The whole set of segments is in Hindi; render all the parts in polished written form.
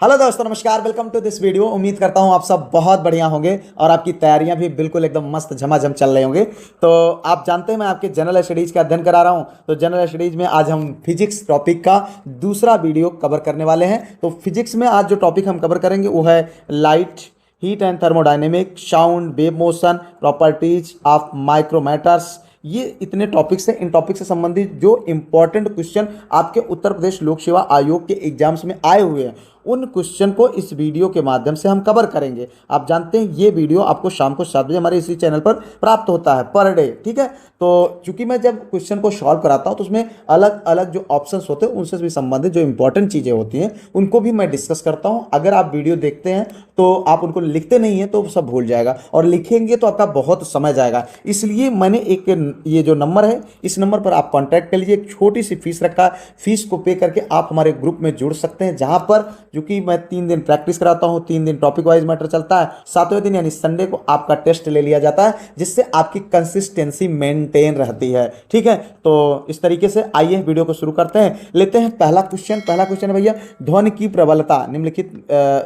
हेलो दोस्तों, नमस्कार। Welcome to this video. उम्मीद करता हूँ आप सब बहुत बढ़िया होंगे और आपकी तैयारियां भी बिल्कुल एकदम मस्त झमाझम चल रहे होंगे। तो आप जानते हैं मैं आपके जनरल स्टडीज का अध्ययन करा रहा हूँ। तो जनरल स्टडीज में आज हम फिजिक्स टॉपिक का दूसरा वीडियो कवर करने वाले हैं। तो फिजिक्स में आज जो टॉपिक हम कवर करेंगे वो है light, heat and thermodynamic, sound, wave motion, properties of micromatters. ये इतने टॉपिक्स हैं। इन टॉपिक से संबंधित जो इंपॉर्टेंट क्वेश्चन आपके उत्तर प्रदेश लोक सेवा आयोग के एग्जाम्स में आए हुए हैं उन क्वेश्चन को इस वीडियो के माध्यम से हम कवर करेंगे। आप जानते हैं ये वीडियो आपको शाम को 7 बजे हमारे इसी चैनल पर प्राप्त होता है पर डे, ठीक है। तो चूंकि मैं जब क्वेश्चन को सॉल्व कराता हूं तो उसमें अलग अलग जो ऑप्शंस होते हैं उनसे भी संबंधित जो इंपॉर्टेंट चीज़ें होती हैं उनको भी मैं डिस्कस करता हूं। अगर आप वीडियो देखते हैं तो आप उनको लिखते नहीं हैं तो सब भूल जाएगा, और लिखेंगे तो आपका बहुत समय जाएगा। इसलिए मैंने एक ये जो नंबर है इस नंबर पर आप कॉन्टैक्ट कर लीजिए। एक छोटी सी फीस रखा है, फीस को पे करके आप हमारे ग्रुप में जुड़ सकते हैं, जहां पर जो कि मैं 3 दिन प्रैक्टिस कराता हूं, 3 दिन टॉपिक वाइज मैटर चलता है, 7वें दिन यानी संडे को आपका टेस्ट ले लिया जाता है, जिससे आपकी कंसिस्टेंसी मेंटेन रहती है, ठीक है। तो इस तरीके से आइए वीडियो को शुरू करते हैं। लेते हैं पहला क्वेश्चन है भैया, ध्वनि की प्रबलता निम्नलिखित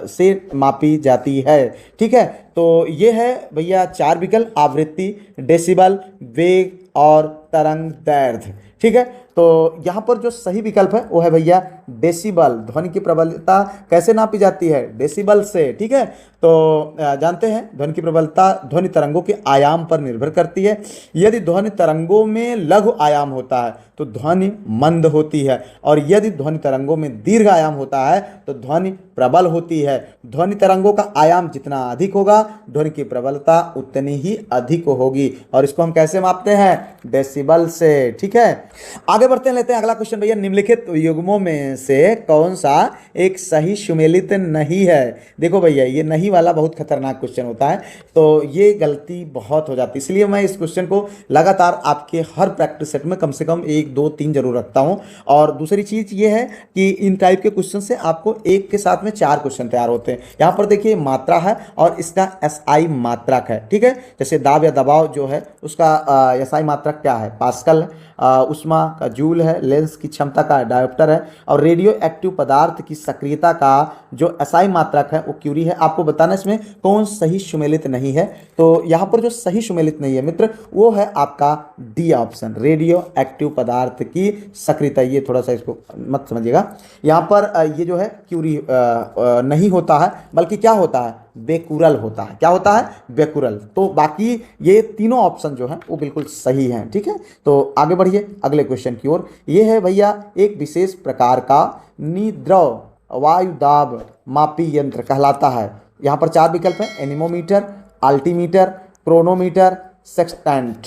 से मापी जाती है, ठीक है। तो ये है भैया 4 विकल्प: आवृत्ति, डेसिबल, वेग और तरंग दैर्ध्य, ठीक है। तो यहाँ पर जो सही विकल्प है वो है भैया डेसिबल। ध्वनि की प्रबलता कैसे नापी जाती है? डेसिबल से, ठीक है। तो जानते हैं ध्वनि की प्रबलता ध्वनि तरंगों के आयाम पर निर्भर करती है। यदि ध्वनि तरंगों में लघु आयाम होता है तो ध्वनि मंद होती है, और यदि ध्वनि तरंगों में दीर्घ आयाम होता है तो ध्वनि प्रबल होती है। ध्वनि तरंगों का आयाम जितना अधिक होगा ध्वनि की प्रबलता उतनी ही अधिक होगी, और इसको हम कैसे मापते हैं? डेसिबल से, ठीक है। आगे बढ़ते हैं, लेते हैं अगला क्वेश्चन भैया, निम्नलिखित युग्मों में से कौन सा एक सही सुमेलित नहीं है? देखो भैया ये नहीं वाला बहुत खतरनाक क्वेश्चन होता है, तो ये गलती बहुत हो जाती है, इसलिए मैं इस क्वेश्चन को लगातार आपके हर प्रैक्टिस सेट में कम से कम 1, 2, 3 जरूर रखता हूं। और दूसरी चीज ये है कि इन टाइप के क्वेश्चन से आपको एक के साथ में 4 क्वेश्चन तैयार होते हैं। यहां पर देखिए मात्रा है और इसका एसआई मात्रक है, ठीक है। जैसे दाब या दबाव जो है उसका एसआई मात्रक क्या है? पास्कल है। उष्मा का जूल है, लेंस की क्षमता का डायोप्टर है, और रेडियो एक्टिव पदार्थ की सक्रियता का जो एसआई मात्रक है वो क्यूरी है। आपको बताना इसमें कौन सही सुमेलित नहीं है। तो यहाँ पर जो सही सुमेलित नहीं है मित्र वो है आपका डी ऑप्शन, रेडियो एक्टिव पदार्थ की सक्रियता। ये थोड़ा सा इसको मत समझिएगा, यहाँ पर ये जो है क्यूरी नहीं होता है, बल्कि क्या होता है? बेकुरल होता है। क्या होता है? बेकुरल। तो बाकी ये तीनों ऑप्शन जो हैं वो बिल्कुल सही हैं, ठीक है। तो आगे बढ़िए अगले क्वेश्चन की ओर। ये है भैया एक विशेष प्रकार का निद्रव वायु दाब मापी यंत्र कहलाता है। यहाँ पर 4 विकल्प हैं: एनीमोमीटर, अल्टीमीटर, क्रोनोमीटर, सेक्सटेंट।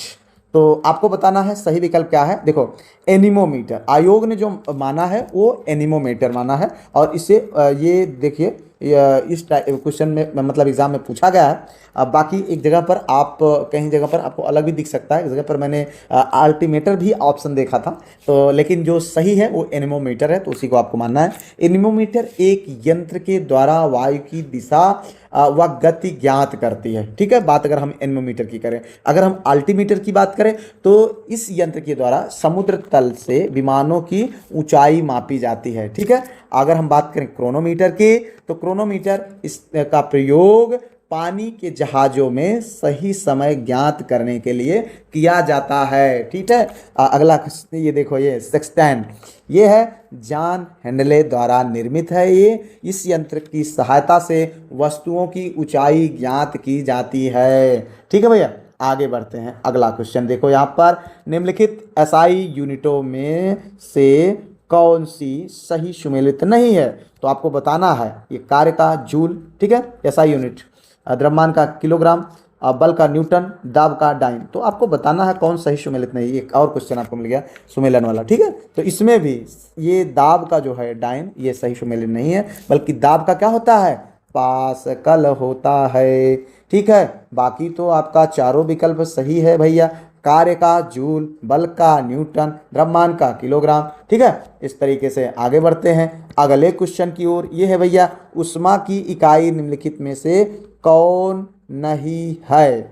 तो आपको बताना है सही विकल्प क्या है। देखो एनीमोमीटर, आयोग ने जो माना है वो एनीमोमीटर माना है, और इसे ये देखिए इस क्वेश्चन में मतलब एग्जाम में पूछा गया है। अब बाकी एक जगह पर आप कहीं जगह पर आपको अलग भी दिख सकता है, इस जगह पर मैंने अल्टीमीटर भी ऑप्शन देखा था। तो लेकिन जो सही है वो एनीमोमीटर है, तो उसी को आपको मानना है। एनीमोमीटर एक यंत्र के द्वारा वायु की दिशा व गति ज्ञात करती है, ठीक है। बात अगर हम एनीमोमीटर की करें, अगर हम अल्टीमीटर की बात करें तो इस यंत्र के द्वारा समुद्र तल से विमानों की ऊंचाई मापी जाती है, ठीक है। अगर हम बात करें क्रोनोमीटर की तो क्रोनोमीटर इसका प्रयोग पानी के जहाजों में सही समय ज्ञात करने के लिए किया जाता है, ठीक है। अगला ये देखो, ये सेक्सटेंट, ये है जॉन हेंडले द्वारा निर्मित है। ये इस यंत्र की सहायता से वस्तुओं की ऊंचाई ज्ञात की जाती है, ठीक है भैया। आगे बढ़ते हैं, अगला क्वेश्चन देखो यहाँ पर, निम्नलिखित एसआई यूनिटों में से कौन सी सही सुमेलित नहीं है? तो आपको बताना है ये कार्य का जूल, ठीक है, एसआई यूनिट, द्रव्यमान का किलोग्राम, बल का न्यूटन, दाब का डाइन। तो आपको बताना है कौन सही सुमेलित नहीं। एक और क्वेश्चन आपको मिल गया सुमेलन वाला, ठीक है। तो इसमें भी ये दाब का जो है डाइन ये सही सुमेलित नहीं है, बल्कि दाब का क्या होता है? पास्कल होता है, ठीक है। बाकी तो आपका चारों विकल्प सही है भैया। कार्य का जूल, बल का न्यूटन, द्रव्यमान का किलोग्राम, ठीक है। इस तरीके से आगे बढ़ते हैं अगले क्वेश्चन की ओर। ये है भैया उष्मा की इकाई निम्नलिखित में से कौन नहीं है?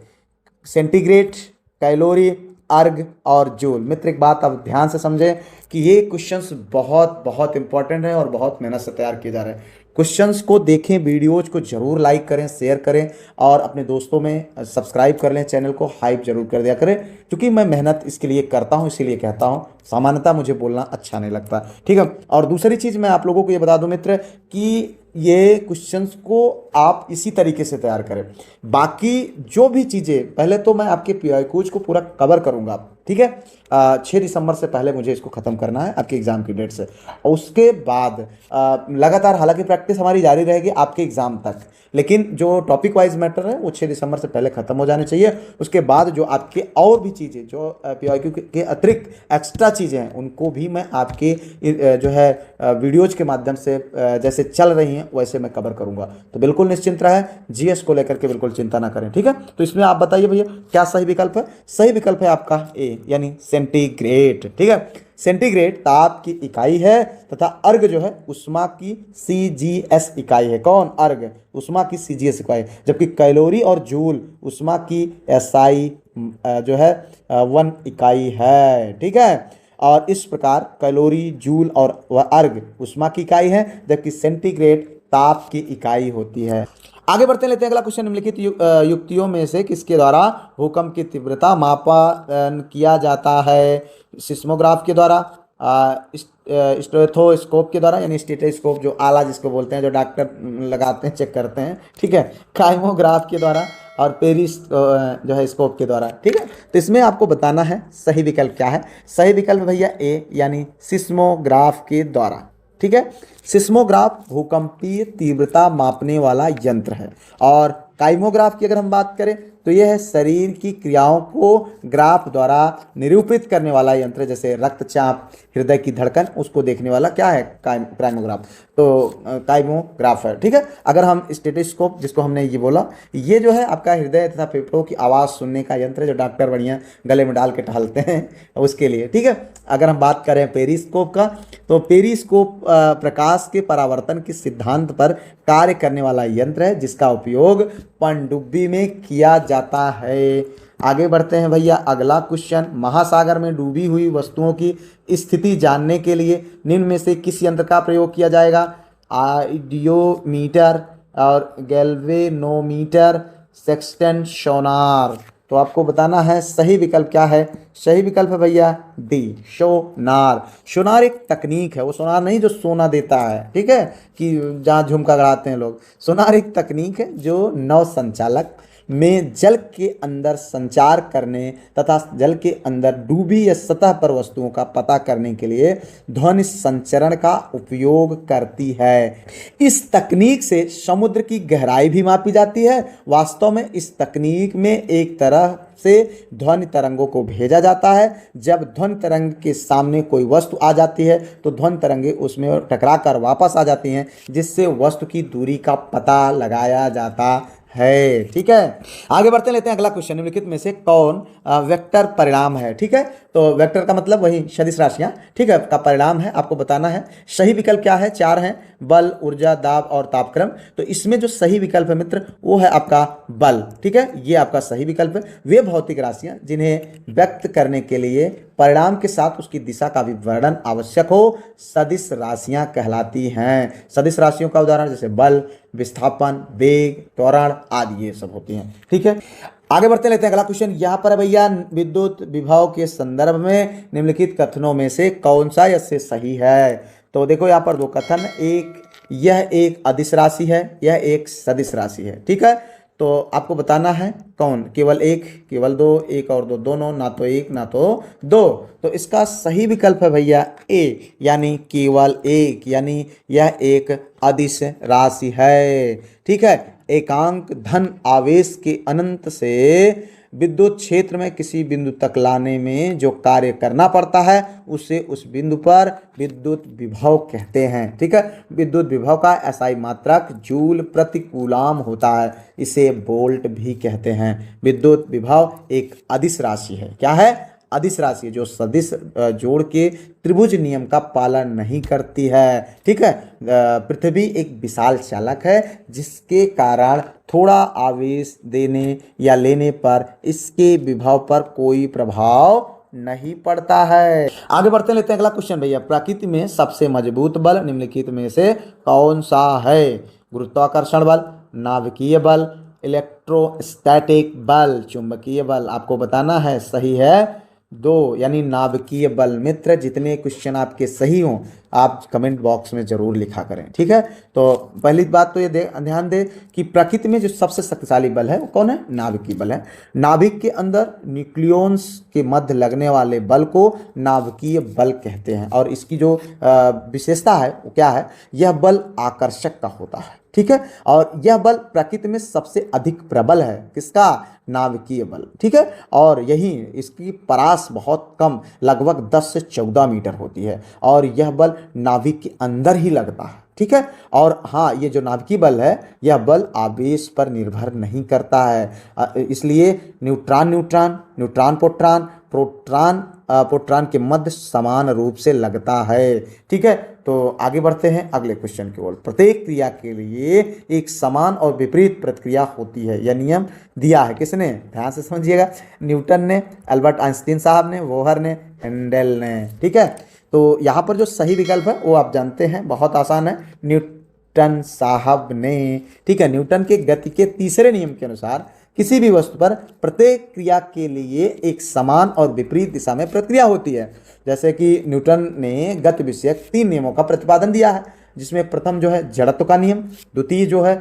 सेंटीग्रेड, कैलोरी, अर्ग और जूल। मित्र एक बात आप ध्यान से समझें कि ये क्वेश्चंस बहुत बहुत इंपॉर्टेंट है और बहुत मेहनत से तैयार किए जा रहे हैं। क्वेश्चंस को देखें, वीडियोज को जरूर लाइक करें, शेयर करें और अपने दोस्तों में सब्सक्राइब कर लें, चैनल को हाइप जरूर कर दिया करें, क्योंकि मैं मेहनत इसके लिए करता हूं, इसीलिए कहता हूं, सामान्यतः मुझे बोलना अच्छा नहीं लगता। ठीक है। और दूसरी चीज़ मैं आप लोगों को ये बता दूं मित्र कि ये क्वेश्चंस को आप इसी तरीके से तैयार करें। बाकी जो भी चीज़ें, पहले तो मैं आपके पीआईक्यूज को पूरा कवर करूंगा, ठीक है। 6 दिसंबर से पहले मुझे इसको ख़त्म करना है आपके एग्ज़ाम की डेट से। और उसके बाद लगातार, हालांकि प्रैक्टिस हमारी जारी रहेगी आपके एग्ज़ाम तक, लेकिन जो टॉपिक वाइज मैटर है वो 6 दिसंबर से पहले ख़त्म हो जाने चाहिए। उसके बाद जो आपके और भी चीज़ें, जो पीआईक्यू के अतिरिक्त एक्स्ट्रा चीज़ें हैं, उनको भी मैं आपके जो है वीडियोज के माध्यम से जैसे चल रही हैं वैसे मैं कवर करूंगा। तो बिल्कुल निश्चिंत रहे, जीएस को लेकर के बिल्कुल चिंता ना करें, ठीक है। तो इसमें आप बताइए भैया क्या सही विकल्प है? सही विकल्प है आपका ए, यानी सेंटीग्रेड, ठीक है। सेंटीग्रेड ताप की इकाई है तथा अर्घ जो है उष्मा की सीजीएस इकाई है। कौन? अर्घ उष्मा की सीजीएस इकाई, जबकि कैलोरी और जूल उष्मा की एसआई जो है 1 इकाई है, ठीक है। और इस प्रकार कैलोरी, जूल और अर्घ उष्मा की इकाई है, जबकि सेंटीग्रेड ताप की इकाई होती है। आगे बढ़ते लेते हैं अगला क्वेश्चन। निम्नलिखित युक्तियों में से किसके द्वारा भूकंप की तीव्रता मापन किया जाता है? सिस्मोग्राफ के द्वारा, स्टेथोस्कोप के द्वारा, यानी स्टेथोस्कोप जो आला जिसको बोलते हैं, जो डॉक्टर लगाते हैं, चेक करते हैं, ठीक है, काइमोग्राफ के द्वारा और पेरिस जो है स्कोप के द्वारा, ठीक है। तो इसमें आपको बताना है सही विकल्प क्या है। सही विकल्प भैया ए, यानी सिस्मोग्राफ के द्वारा, ठीक है। सिस्मोग्राफ भूकंपीय तीव्रता मापने वाला यंत्र है। और काइमोग्राफ की अगर हम बात करें तो यह है शरीर की क्रियाओं को ग्राफ द्वारा निरूपित करने वाला यंत्र, जैसे रक्तचाप, हृदय की धड़कन, उसको देखने वाला क्या है? काइमोग्राफ। तो काइमोग्राफ है, ठीक है। अगर हम स्टेथोस्कोप, जिसको हमने ये बोला, ये जो है आपका हृदय तथा फेफड़ों की आवाज़ सुनने का यंत्र है, जो डॉक्टर बढ़िया गले में डाल के टहलते हैं उसके लिए, ठीक है। अगर हम बात करें पेरिस्कोप का, तो पेरिस्कोप प्रकाश के परावर्तन के सिद्धांत पर कार्य करने वाला यंत्र है, जिसका उपयोग पनडुब्बी में किया जाता है। आगे बढ़ते हैं भैया अगला क्वेश्चन। महासागर में डूबी हुई वस्तुओं की स्थिति जानने के लिए निम्न में से किस यंत्र का प्रयोग किया जाएगा? आइडियोमीटर और गैल्वेनोमीटर, सेक्सटेंट, सोनार। तो आपको बताना है सही विकल्प क्या है। सही विकल्प है भैया डी, सोनार। सोनार एक तकनीक है, वो सोनार नहीं जो सोना देता है, ठीक है, कि जहाँ झुमका गड़ाते हैं लोग। सोनार एक तकनीक है जो नौ संचालक में जल के अंदर संचार करने तथा जल के अंदर डूबी या सतह पर वस्तुओं का पता करने के लिए ध्वनि संचरण का उपयोग करती है। इस तकनीक से समुद्र की गहराई भी मापी जाती है। वास्तव में इस तकनीक में एक तरह से ध्वनि तरंगों को भेजा जाता है। जब ध्वनि तरंग के सामने कोई वस्तु आ जाती है तो ध्वनि तरंगें उसमें टकरा कर वापस आ जाती हैं, जिससे वस्तु की दूरी का पता लगाया जाता है, ठीक है। आगे बढ़ते लेते हैं अगला क्वेश्चन। निम्नलिखित में से कौन वेक्टर परिणाम है? ठीक है, तो वेक्टर का मतलब वही सदिश राशियां, ठीक है, का परिणाम है, आपको बताना है। सही विकल्प क्या है? 4 हैं, बल, ऊर्जा, दाब और तापक्रम। तो इसमें जो सही विकल्प है मित्र वो है आपका बल, ठीक है, ये आपका सही विकल्प है। वे भौतिक राशियां जिन्हें व्यक्त करने के लिए परिणाम के साथ उसकी दिशा का भी वर्णन आवश्यक हो, सदिश राशियां कहलाती हैं। सदिश राशियों का उदाहरण जैसे बल, विस्थापन, वेग, त्वरण आदि ये सब होती हैं, ठीक है। आगे बढ़ते लेते हैं अगला क्वेश्चन। यहाँ पर भैया विद्युत विभव के संदर्भ में निम्नलिखित कथनों में से कौन सा इससे सही है? तो देखो यहाँ पर 2 कथन, एक यह एक अदिश राशि है, यह एक सदिश राशि है, ठीक है। तो आपको बताना है कौन, केवल एक, केवल दो, एक और दो, दोनों, ना तो एक ना तो दो। तो इसका सही विकल्प है भैया ए, यानी केवल एक, यानी यह एक अदिश राशि है, ठीक है। एकांक धन आवेश के अनंत से विद्युत क्षेत्र में किसी बिंदु तक लाने में जो कार्य करना पड़ता है उसे उस बिंदु पर विद्युत विभव कहते हैं, ठीक है। विद्युत विभव का एसआई मात्रक जूल प्रति कूलाम होता है, इसे वोल्ट भी कहते हैं। विद्युत विभव एक अदिश राशि है। क्या है? अदिश राशि, जो सदिश जोड़ के त्रिभुज नियम का पालन नहीं करती है, ठीक है। पृथ्वी एक विशाल चालक है, जिसके कारण थोड़ा आवेश देने या लेने पर इसके विभव पर कोई प्रभाव नहीं पड़ता है। आगे बढ़ते लेते हैं अगला क्वेश्चन भैया। प्रकृति में सबसे मजबूत बल निम्नलिखित में से कौन सा है? गुरुत्वाकर्षण बल, नाभिकीय बल, इलेक्ट्रोस्टैटिक बल, चुंबकीय बल। आपको बताना है, सही है दो, यानी नाभिकीय बल। मित्र, जितने क्वेश्चन आपके सही हों आप कमेंट बॉक्स में जरूर लिखा करें, ठीक है। तो पहली बात तो ये ध्यान दे कि प्रकृति में जो सबसे शक्तिशाली बल है वो कौन है? नाभिकीय बल है। नाभिक के अंदर न्यूक्लियॉन्स के मध्य लगने वाले बल को नाभिकीय बल कहते हैं। और इसकी जो विशेषता है वो क्या है? यह बल आकर्षक का होता है, ठीक है। और यह बल प्रकृति में सबसे अधिक प्रबल है। किसका? नाभिकीय बल, ठीक है। और यही इसकी परास बहुत कम, लगभग 10 से 14 मीटर होती है और यह बल नाभिक के अंदर ही लगता है, ठीक है। और हाँ, ये जो नाभिकीय बल है यह बल आवेश पर निर्भर नहीं करता है, इसलिए neutron neutron, neutron proton, proton के मध्य समान रूप से लगता है, ठीक है। तो आगे बढ़ते हैं अगले क्वेश्चन की ओर। प्रत्येक क्रिया के लिए एक समान और विपरीत प्रतिक्रिया होती है। यह नियम दिया है किसने? ध्यान से समझिएगा। न्यूटन ने, अल्बर्ट आइंस्टीन साहब ने, बोहर ने, हेंडल ने, ठीक है। तो यहाँ पर जो सही विकल्प है वो आप जानते हैं, बहुत आसान है, न्यूटन साहब ने, ठीक है। न्यूटन के गति के तीसरे नियम के अनुसार किसी भी वस्तु पर प्रत्येक क्रिया के लिए एक समान और विपरीत दिशा में प्रक्रिया होती है। जैसे कि न्यूटन ने गति विषयक 3 नियमों का प्रतिपादन दिया है, जिसमें प्रथम जो है जड़त्व का नियम, द्वितीय जो है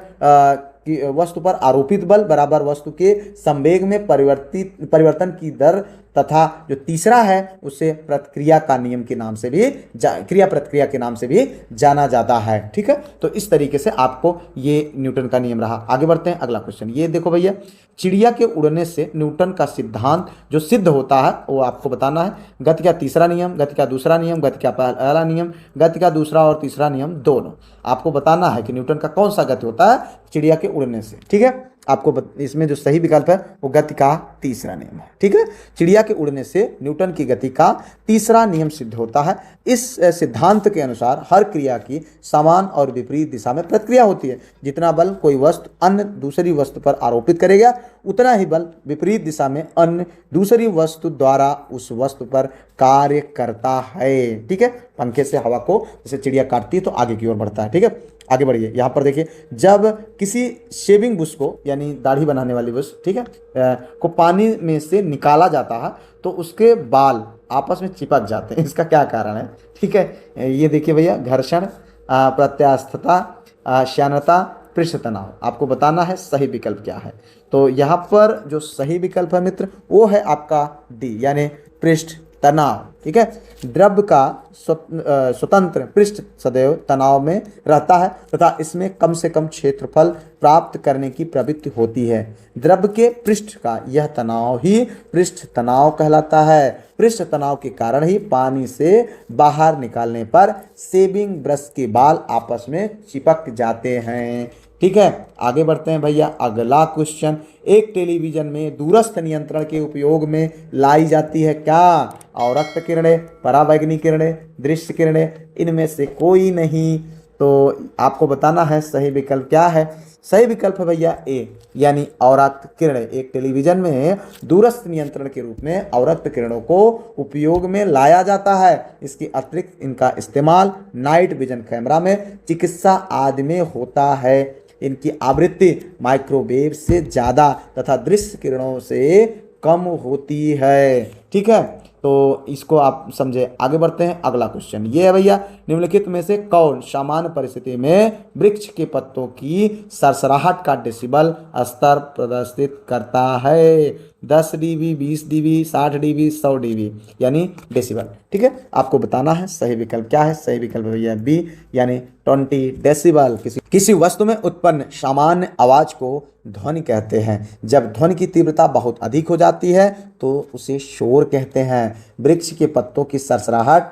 कि वस्तु पर आरोपित बल बराबर वस्तु के संवेग में परिवर्तन की दर, तथा जो तीसरा है उसे प्रतिक्रिया का नियम के नाम से भी क्रिया प्रतिक्रिया के नाम से भी जाना जाता है, ठीक है। तो इस तरीके से आपको ये न्यूटन का नियम रहा। आगे बढ़ते हैं अगला क्वेश्चन। ये देखो भैया, चिड़िया के उड़ने से न्यूटन का सिद्धांत जो सिद्ध होता है वो आपको बताना है। गति का तीसरा नियम, गति का दूसरा नियम, गति का पहला नियम, गति का दूसरा और तीसरा नियम दोनों आपको बताना है कि न्यूटन का कौन सा गति होता है चिड़िया के उड़ने से, ठीक है। आपको इसमें जो सही विकल्प है वो गति का तीसरा नियम है, ठीक है। चिड़िया के उड़ने से न्यूटन की गति का तीसरा नियम सिद्ध होता है। इस सिद्धांत के अनुसार हर क्रिया की समान और विपरीत दिशा में प्रतिक्रिया होती है। जितना बल कोई वस्तु अन्य दूसरी वस्तु पर आरोपित करेगा उतना ही बल विपरीत दिशा में अन्य दूसरी वस्तु द्वारा उस वस्तु पर कार्य करता है, ठीक है। पंखे से हवा को जैसे चिड़िया काटती है तो आगे की ओर बढ़ता है, ठीक है। आगे बढ़िए, यहाँ पर देखिए, जब किसी शेविंग बुश को यानी दाढ़ी बनाने वाली बुश, ठीक है, को पानी में से निकाला जाता है तो उसके बाल आपस में चिपक जाते हैं। इसका क्या कारण है? ठीक है, ये देखिए भैया, घर्षण, प्रत्यास्थता, श्यानता, पृष्ठ तनाव। आपको बताना है सही विकल्प क्या है। तो यहाँ पर जो सही विकल्प है मित्र वो है आपका डी, यानी पृष्ठ तनाव, ठीक है। द्रव्य का स्वतंत्र पृष्ठ सदैव तनाव में रहता है तथा इसमें कम से कम क्षेत्रफल प्राप्त करने की प्रवृत्ति होती है। द्रव्य के पृष्ठ का यह तनाव ही पृष्ठ तनाव कहलाता है। पृष्ठ तनाव के कारण ही पानी से बाहर निकालने पर शेविंग ब्रश के बाल आपस में चिपक जाते हैं, ठीक है। आगे बढ़ते हैं भैया अगला क्वेश्चन। एक टेलीविजन में दूरस्थ नियंत्रण के उपयोग में लाई जाती है क्या? अवरक्त किरणें, पराबैंगनी किरणें, दृश्य किरणें, इनमें से कोई नहीं। तो आपको बताना है सही विकल्प क्या है। सही विकल्प है भैया ए, यानी अवरक्त किरणें। एक टेलीविजन में दूरस्थ नियंत्रण के रूप में अवरक्त किरणों को उपयोग में लाया जाता है। इसके अतिरिक्त इनका इस्तेमाल नाइट विजन कैमरा में, चिकित्सा आदि में होता है। इनकी आवृत्ति माइक्रोवेव से ज़्यादा तथा दृश्य किरणों से कम होती है, ठीक है। तो इसको आप समझे। आगे बढ़ते हैं अगला क्वेश्चन। ये है भैया, निम्नलिखित में से कौन सामान्य परिस्थिति में वृक्ष के पत्तों की सरसराहट का डेसिबल स्तर प्रदर्शित करता है? 10 dB, 20 dB, 60 dB, 100 dB, यानी डेसिबल, ठीक है। आपको बताना है सही विकल्प क्या है। सही विकल्प भैया बी, यानी 20 डेसिबल। किसी वस्तु में उत्पन्न सामान्य आवाज को ध्वनि कहते हैं। जब ध्वनि की तीव्रता बहुत अधिक हो जाती है तो उसे शोर कहते हैं। वृक्ष के पत्तों की सरसराहट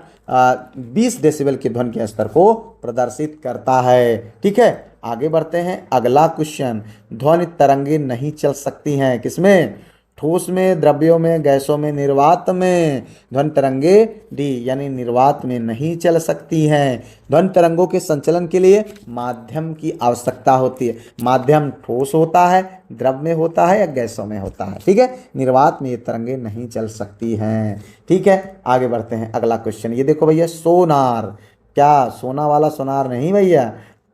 20 डेसिबल के ध्वनि के स्तर को प्रदर्शित करता है, ठीक है। आगे बढ़ते हैं अगला क्वेश्चन। ध्वनि तरंगे नहीं चल सकती हैं किसमें? ठोस में, द्रव्यों में, गैसों में, निर्वात में। ध्वनि तरंगे डी यानी निर्वात में नहीं चल सकती हैं। ध्वनि तरंगों के संचलन के लिए माध्यम की आवश्यकता होती है। माध्यम ठोस होता है, द्रव में होता है या गैसों में होता है। ठीक है, निर्वात में ये तरंगे नहीं चल सकती हैं। ठीक है, आगे बढ़ते हैं। अगला क्वेश्चन ये देखो भैया, सोनार, क्या सोना वाला सोनार नहीं भैया,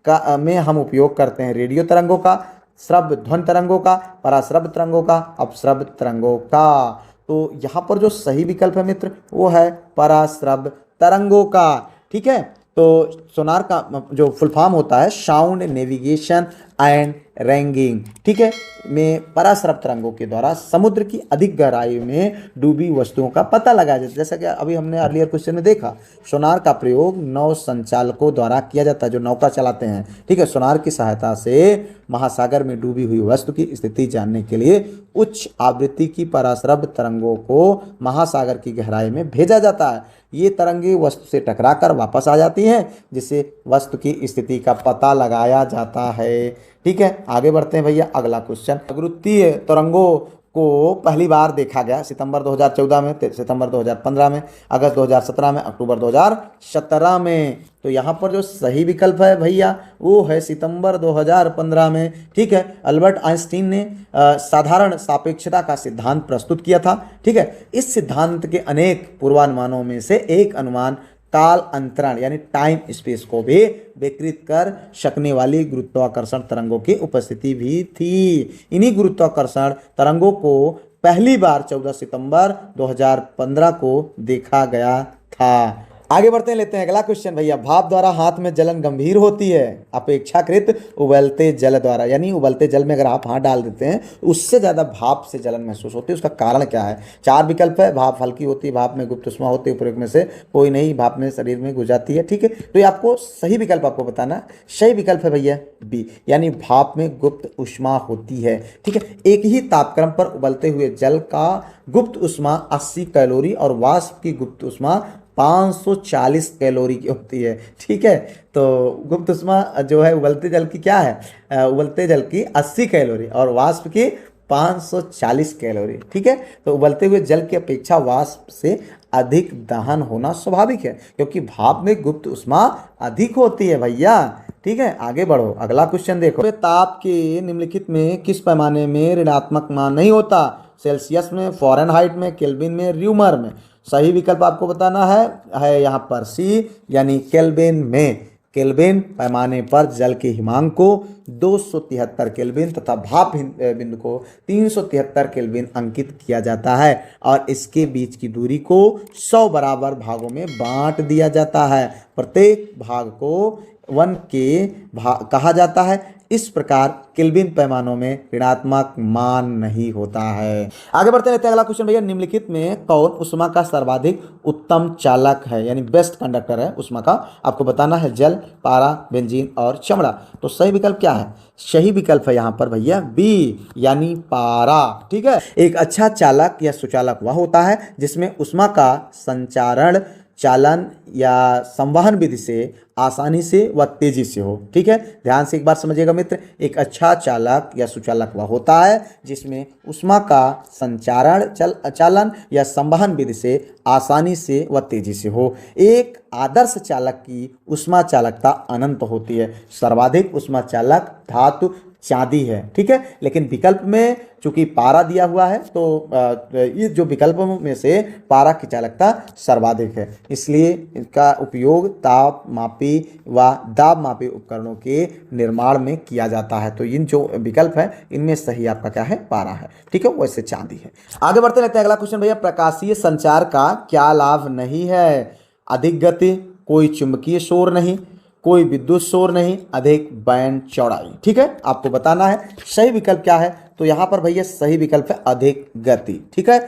का में हम उपयोग करते हैं रेडियो तरंगों का, श्रव्य ध्वनि तरंगों का, पराश्रव्य तरंगों का, अपश्रव्य तरंगों का। तो यहाँ पर जो सही विकल्प है मित्र वो है पराश्रव्य तरंगों का। ठीक है, तो सोनार का जो फुल फॉर्म होता है साउंड नेविगेशन एंड रैंगिंग, ठीक है, में पराश्रव तरंगों के द्वारा समुद्र की अधिक गहराई में डूबी वस्तुओं का पता लगाया जाता है। जैसा कि अभी हमने अर्लियर क्वेश्चन में देखा, सोनार का प्रयोग नौ संचालकों द्वारा किया जाता है जो नौका चलाते हैं। ठीक है, सोनार की सहायता से महासागर में डूबी हुई वस्तु की स्थिति जानने के लिए उच्च आवृत्ति की पराश्रव तरंगों को महासागर की गहराई में भेजा जाता है। ये तरंगे वस्तु से टकराकर वापस आ जाती हैं, जिससे वस्तु की स्थिति का पता लगाया जाता है। ठीक है, आगे बढ़ते हैं भैया। अगला क्वेश्चन, गुरुत्वीय तरंगों को पहली बार देखा गया सितंबर 2014 में, सितंबर 2015 में, अगस्त 2017 में, अक्टूबर 2017 में। तो यहाँ पर जो सही विकल्प है भैया वो है सितंबर 2015 में। ठीक है, अल्बर्ट आइंस्टीन ने साधारण सापेक्षता का सिद्धांत प्रस्तुत किया था। ठीक है, इस सिद्धांत के अनेक पूर्वानुमानों में से एक अनुमान काल अंतरण यानी टाइम स्पेस को भी विकृत कर सकने वाली गुरुत्वाकर्षण तरंगों की उपस्थिति भी थी। इन्हीं गुरुत्वाकर्षण तरंगों को पहली बार 14 सितंबर 2015 को देखा गया था। आगे बढ़ते हैं, लेते हैं अगला क्वेश्चन भैया। भाप द्वारा हाथ में जलन गंभीर होती है अपेक्षाकृत उबलते जल द्वारा, यानी उबलते जल में अगर आप हाथ डाल देते हैं उससे ज़्यादा भाप से जलन महसूस होती है। उसका कारण क्या है? चार विकल्प है। भाप हल्की होती है, भाप में गुप्त ऊष्मा होती है, उपरोक्त में से कोई नहीं, भाप में शरीर में घुस जाती है। ठीक है, तो ये आपको सही विकल्प आपको बताना। सही विकल्प है भैया बी, यानी भाप में गुप्त ऊष्मा होती है। ठीक है, एक ही तापक्रम पर उबलते हुए जल का गुप्त ऊष्मा 80 कैलोरी और वाष्प की गुप्त ऊष्मा 540 कैलोरी की होती है। ठीक है, तो गुप्त ऊष्मा जो है उबलते जल की क्या है, उबलते जल की 80 कैलोरी और वाष्प की 540 कैलोरी। ठीक है, तो उबलते हुए जल की अपेक्षा वाष्प से अधिक दहन होना स्वाभाविक है क्योंकि भाप में गुप्त ऊष्मा अधिक होती है भैया। ठीक है, आगे बढ़ो। अगला क्वेश्चन देखो, ताप के निम्नलिखित में किस पैमाने में ऋणात्मक मान नहीं होता? सेल्सियस में, फ़ारेनहाइट में, केल्विन में, र्यूमर में। सही विकल्प आपको बताना है यहाँ पर सी, यानी केल्विन में। केल्विन पैमाने पर जल के हिमांक को 273 केल्विन तथा भाप बिंदु को 373 केल्विन अंकित किया जाता है और इसके बीच की दूरी को 100 बराबर भागों में बांट दिया जाता है। प्रत्येक भाग को 1 के भाग कहा जाता है। इस प्रकार केल्विन पैमानों में ऋणात्मक मान नहीं होता है। आगे बढ़ते रहते हैं। अगला क्वेश्चन भैया, निम्नलिखित में कौन ऊष्मा का सर्वाधिक उत्तम चालक है, यानी बेस्ट कंडक्टर है ऊष्मा का? आपको बताना है जल, पारा, बेंजीन और चमड़ा। तो सही विकल्प क्या है? सही विकल्प है यहाँ पर भैया बी, यानी पारा। ठीक है, एक अच्छा चालक या सुचालक वह होता है जिसमें ऊष्मा का संचारण, चालन या संवहन विधि से आसानी से व तेजी से हो। ठीक है, ध्यान से एक बार समझिएगा मित्र। एक अच्छा चालक या सुचालक वह होता है जिसमें ऊष्मा का संचारण, चालन या संवहन विधि से आसानी से व तेजी से हो। एक आदर्श चालक की ऊष्मा चालकता अनंत होती है। सर्वाधिक ऊष्मा चालक धातु चांदी है। ठीक है, लेकिन विकल्प में चूंकि पारा दिया हुआ है तो ये जो विकल्पों में से पारा की चालकता सर्वाधिक है, इसलिए इसका उपयोग ताप मापी व दाब मापी उपकरणों के निर्माण में किया जाता है। तो इन जो विकल्प है इनमें सही आपका क्या है? पारा है। ठीक है, वैसे चांदी है। आगे बढ़ते रहते हैं। अगला क्वेश्चन भैया, प्रकाशीय संचार का क्या लाभ नहीं है? अधिक गति, कोई चुंबकीय शोर नहीं, कोई विद्युत शोर नहीं, अधिक बैंड चौड़ाई। ठीक है, आपको बताना है सही विकल्प क्या है। तो यहाँ पर भैया सही विकल्प है अधिक गति। ठीक है,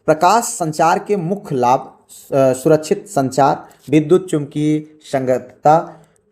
प्रकाश संचार के मुख्य लाभ सुरक्षित संचार, विद्युत चुंबकीय संगतता,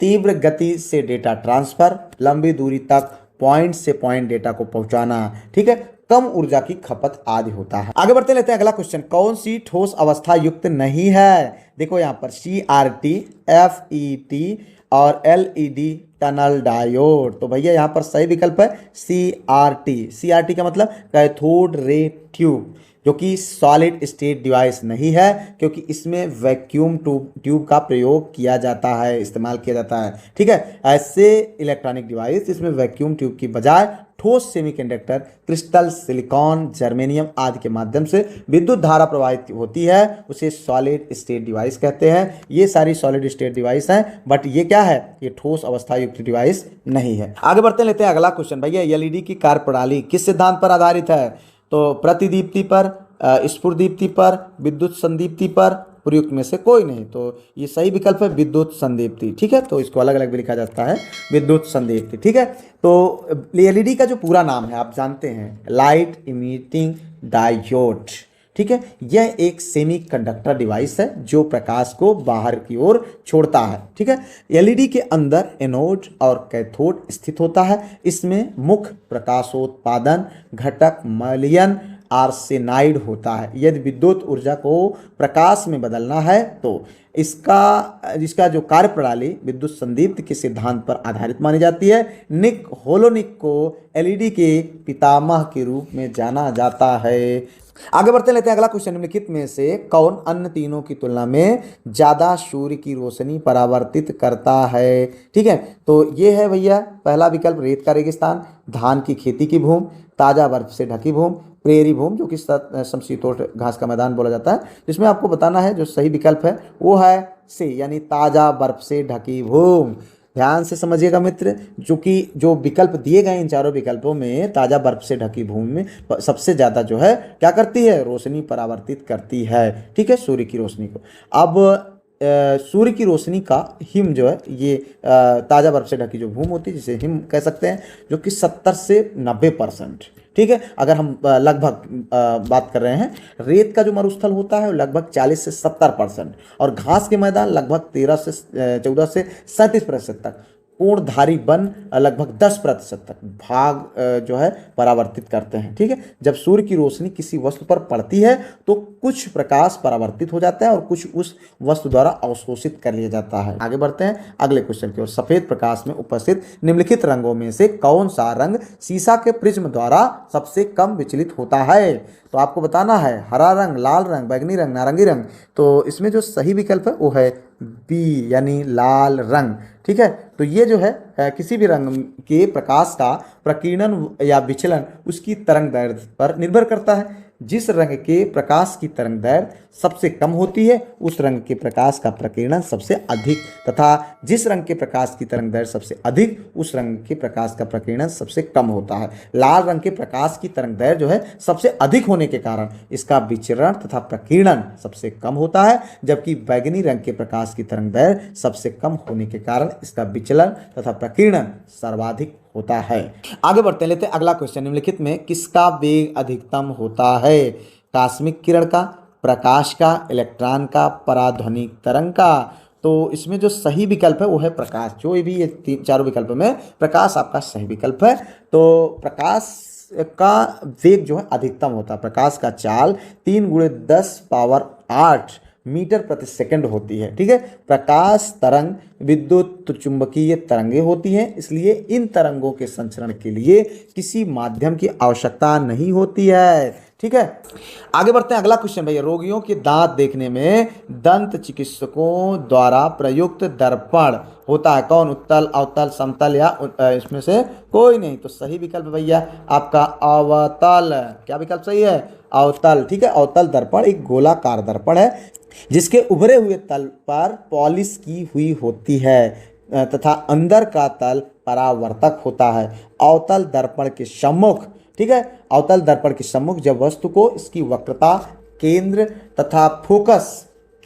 तीव्र गति से डेटा ट्रांसफर, लंबी दूरी तक पॉइंट से पॉइंट डेटा को पहुंचाना। ठीक है, कम ऊर्जा की खपत आदि होता है। आगे बढ़ते लेते हैं। अगला क्वेश्चन, कौन सी ठोस अवस्था युक्त नहीं है? देखो यहाँ पर CRT, FET और LED टनल डायोड। तो भैया यहाँ पर सही विकल्प है CRT। CRT का मतलब कैथोड रे ट्यूब, जो कि सॉलिड स्टेट डिवाइस नहीं है, क्योंकि इसमें वैक्यूम ट्यूब का प्रयोग किया जाता है, इस्तेमाल किया जाता है। ठीक है, ऐसे इलेक्ट्रॉनिक डिवाइस जिसमें वैक्यूम ट्यूब की बजाय ठोस सेमीकंडक्टर, क्रिस्टल, सिलिकॉन, जर्मेनियम आदि के माध्यम से विद्युत धारा प्रवाहित होती है, उसे सॉलिड स्टेट डिवाइस कहते हैं। ये सारी सॉलिड स्टेट डिवाइस हैं, बट ये क्या है, ये ठोस अवस्था युक्त डिवाइस नहीं है। आगे बढ़ते लेते हैं अगला क्वेश्चन। भैया एलईडी की कार्यप्रणाली किस सिद्धांत पर आधारित है? तो प्रतिदीप्ति पर, स्फुरदीप्ति पर, विद्युत संदीप्ति पर, प्रयुक्त में से कोई नहीं। तो ये सही विकल्प है विद्युत संदीप्ति। ठीक है, तो इसको अलग अलग भी लिखा जाता है, विद्युत संदीप्ति। ठीक है, तो एलईडी का जो पूरा नाम है आप जानते हैं, लाइट इमिटिंग डायोड। ठीक है, यह एक सेमी कंडक्टर डिवाइस है जो प्रकाश को बाहर की ओर छोड़ता है। ठीक है, एलईडी के अंदर एनोड और कैथोड स्थित होता है। इसमें मुख्य प्रकाशोत्पादन घटक मलियन आर्सेनाइड होता है। यदि विद्युत ऊर्जा को प्रकाश में बदलना है तो इसका जो कार्यप्रणाली विद्युत संदीप्ति के सिद्धांत पर आधारित मानी जाती है। निक होलोनिक को एलईडी के पितामह के रूप में जाना जाता है। आगे बढ़ते लेते हैं अगला क्वेश्चन। निम्नलिखित में से कौन अन्य तीनों की तुलना में ज्यादा सूर्य की रोशनी परावर्तित करता है? ठीक है, तो ये है भैया पहला विकल्प रेत का रेगिस्तान, धान की खेती की भूमि, ताजा बर्फ से ढकी भूमि, प्रेरी भूमि जो कि समशीतोष्ण घास का मैदान बोला जाता है। जिसमें आपको बताना है जो सही विकल्प है वो है सी, यानी ताजा बर्फ से ढकी भूमि। ध्यान से समझिएगा मित्र, जो विकल्प दिए गए इन चारों विकल्पों में ताजा बर्फ से ढकी भूमि में सबसे ज्यादा जो है क्या करती है, रोशनी परावर्तित करती है। ठीक है, सूर्य की रोशनी को। अब सूर्य की रोशनी का हिम जो है ये ताजा बर्फ से ढकी जो भूमि होती है जिसे हिम कह सकते हैं, जो कि 70 से 90%। ठीक है, अगर हम लगभग बात कर रहे हैं, रेत का जो मरुस्थल होता है वो लगभग 40 से 70% और घास के मैदान लगभग 14 से 37% तक, पूर्णधारी वन लगभग 10% तक भाग जो है परावर्तित करते हैं। ठीक है, जब सूर्य की रोशनी किसी वस्तु पर पड़ती है तो कुछ प्रकाश परावर्तित हो जाता है और कुछ उस वस्तु द्वारा अवशोषित कर लिया जाता है। आगे बढ़ते हैं अगले क्वेश्चन की ओर। सफेद प्रकाश में उपस्थित निम्नलिखित रंगों में से कौन सा रंग शीशा के प्रिज्म द्वारा सबसे कम विचलित होता है? तो आपको बताना है हरा रंग, लाल रंग, बैंगनी रंग, नारंगी रंग। तो इसमें जो सही विकल्प है वो है बी, यानी लाल रंग। ठीक है, तो ये जो है किसी भी रंग के प्रकाश का प्रकीर्णन या विचलन उसकी तरंग दैर्घ्य पर निर्भर करता है। जिस रंग के प्रकाश की तरंग दैर्घ्य सबसे कम होती है उस रंग के प्रकाश का प्रकीर्णन सबसे अधिक, तथा जिस रंग के प्रकाश की तरंग दैर्घ्य सबसे अधिक उस रंग के प्रकाश का प्रकीर्णन सबसे कम होता है। लाल रंग के प्रकाश की तरंग दैर्घ्य जो है सबसे अधिक होने के कारण इसका विचरण तथा प्रकीर्णन सबसे कम होता है, जबकि बैंगनी रंग के प्रकाश की तरंग दैर्घ्य सबसे कम होने के कारण इसका विचलन तथा प्रकीर्णन सर्वाधिक होता है। आगे बढ़ते लेते हैं अगला क्वेश्चन। निम्नलिखित में किसका वेग अधिकतम होता है? कॉस्मिक किरण का, प्रकाश का, इलेक्ट्रॉन का, पराध्वनिक तरंग का। तो इसमें जो सही विकल्प है वो है प्रकाश। जो भी ये चारों विकल्प में प्रकाश आपका सही विकल्प है। तो प्रकाश का वेग जो है अधिकतम होता है। प्रकाश का चाल 3 × 10⁸ मीटर प्रति सेकंड होती है। ठीक है, प्रकाश तरंग विद्युत चुंबकीय तरंगे होती हैं, इसलिए इन तरंगों के संचरण के लिए किसी माध्यम की आवश्यकता नहीं होती है। ठीक है, आगे बढ़ते हैं अगला क्वेश्चन भैया। रोगियों के दांत देखने में दंत चिकित्सकों द्वारा प्रयुक्त दर्पण होता है कौन? उत्तल, अवतल, समतल या इसमें से कोई नहीं। तो सही विकल्प भैया आपका अवतल। क्या विकल्प सही है? अवतल। ठीक है, अवतल दर्पण एक गोलाकार दर्पण है जिसके उभरे हुए तल पर पॉलिश की हुई होती है तथा अंदर का तल परावर्तक होता है। अवतल दर्पण के सम्मुख, ठीक है, अवतल दर्पण के सम्मुख जब वस्तु को इसकी वक्रता, केंद्र तथा फोकस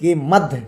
के मध्य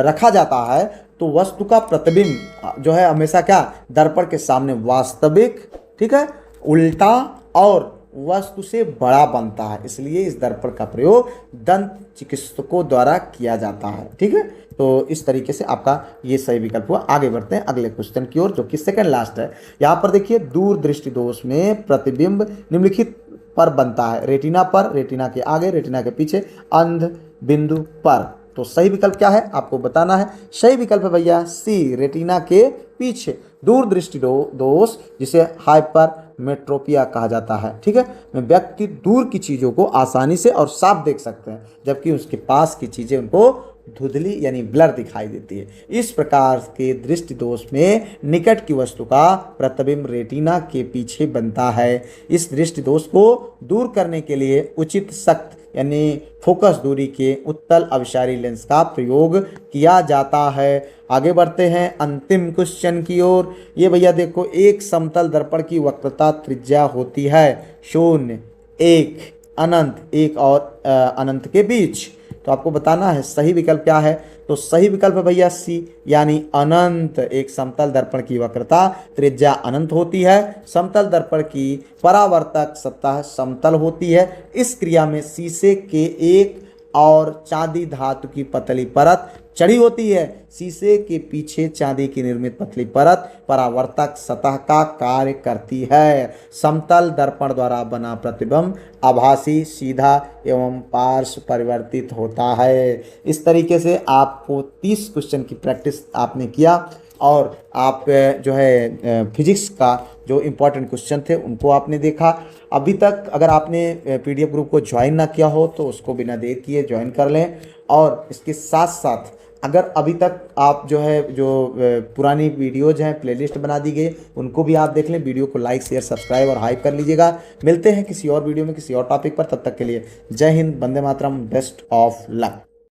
रखा जाता है तो वस्तु का प्रतिबिंब जो है हमेशा क्या, दर्पण के सामने वास्तविक, ठीक है, उल्टा और वस्तु से बड़ा बनता है। इसलिए इस दर्पण का प्रयोग दंत चिकित्सकों द्वारा किया जाता है। ठीक है, तो इस तरीके से आपका ये सही विकल्प हुआ। आगे बढ़ते हैं अगले क्वेश्चन की ओर जो कि सेकंड लास्ट है। यहाँ पर देखिए, दूर दृष्टि दोष में प्रतिबिंब निम्नलिखित पर बनता है, रेटिना पर, रेटिना के आगे, रेटिना के पीछे, अंध बिंदु पर। तो सही विकल्प क्या है आपको बताना है। सही विकल्प है भैया सी, रेटिना के पीछे दूरदृष्टि दोष जिसे हाइपरमेट्रोपिया कहा जाता है। ठीक है, में व्यक्ति दूर की चीज़ों को आसानी से और साफ देख सकते हैं, जबकि उसके पास की चीज़ें उनको धुंधली यानी ब्लर दिखाई देती है। इस प्रकार के दृष्टि दोष में निकट की वस्तु का प्रतिबिंब रेटिना के पीछे बनता है। इस दृष्टि दोष को दूर करने के लिए उचित सख्त यानी फोकस दूरी के उत्तल अभिसारी लेंस का प्रयोग किया जाता है। आगे बढ़ते हैं अंतिम क्वेश्चन की ओर। ये भैया देखो, एक समतल दर्पण की वक्रता त्रिज्या होती है 0, 1, अनंत, 1 और अनंत के बीच। तो आपको बताना है सही विकल्प क्या है। तो सही विकल्प है भैया सी, यानी अनंत। एक समतल दर्पण की वक्रता त्रिज्या अनंत होती है। समतल दर्पण की परावर्तक सतह समतल होती है। इस क्रिया में शीशे के एक और चांदी धातु की पतली परत चढ़ी होती है। शीशे के पीछे चांदी की निर्मित पतली परत परावर्तक सतह का कार्य करती है। समतल दर्पण द्वारा बना प्रतिबिंब आभासी, सीधा एवं पार्श्व परिवर्तित होता है। इस तरीके से आपको 30 क्वेश्चन की प्रैक्टिस आपने किया और आप जो है फिजिक्स का जो इम्पोर्टेंट क्वेश्चन थे उनको आपने देखा। अभी तक अगर आपने पीडीएफ ग्रुप को ज्वाइन ना किया हो तो उसको बिना देर किए ज्वाइन कर लें। और इसके साथ साथ अगर अभी तक आप जो पुरानी वीडियोज हैं प्लेलिस्ट बना दी गई, उनको भी आप देख लें। वीडियो को लाइक, शेयर, सब्सक्राइब और हाइप कर लीजिएगा। मिलते हैं किसी और वीडियो में किसी और टॉपिक पर। तब तक के लिए जय Hind, Vande Mataram, best of luck.